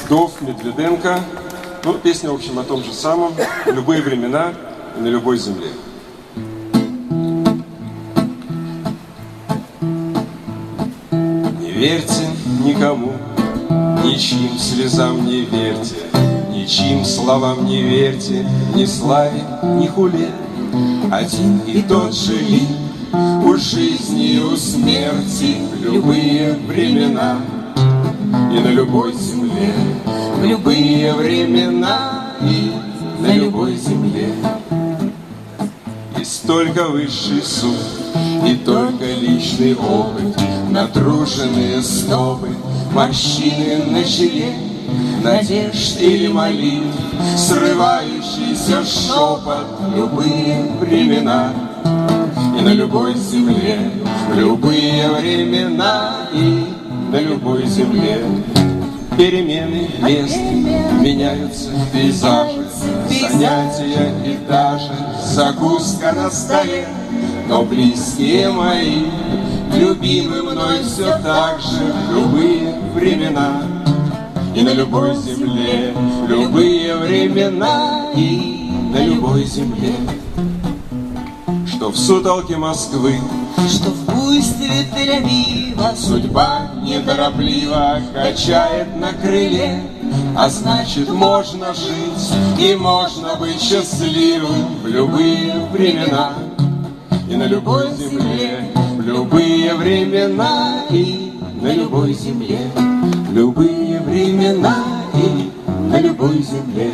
Дов, Медведенко. Ну, песня, в общем, о том же самом. В любые времена и на любой земле. Не верьте никому, ничьим слезам не верьте, ничьим словам не верьте, ни славе, ни хуле. Один и тот же ли у жизни и у смерти в любые времена и на любой земле, в любые времена и на любой земле. Есть только высший суд и только личный опыт, натруженные стопы, морщины на челе, надежд или молитв, срывающийся шепот в любые времена и на любой земле, в любые времена и на любой земле. Перемены мест меняются пейзажи, занятия и даже закуска на столе. Но близкие мои, любимы мной все так же в любые времена и на любой земле, в любые времена и на любой земле. Что в сутолке Москвы, что в буйстве Тель-Авива судьба неторопливо качает на крыле, а значит, можно жить и можно быть счастливым в любые времена и на любой земле, в любые времена и на любой земле, в любые времена и на любой земле.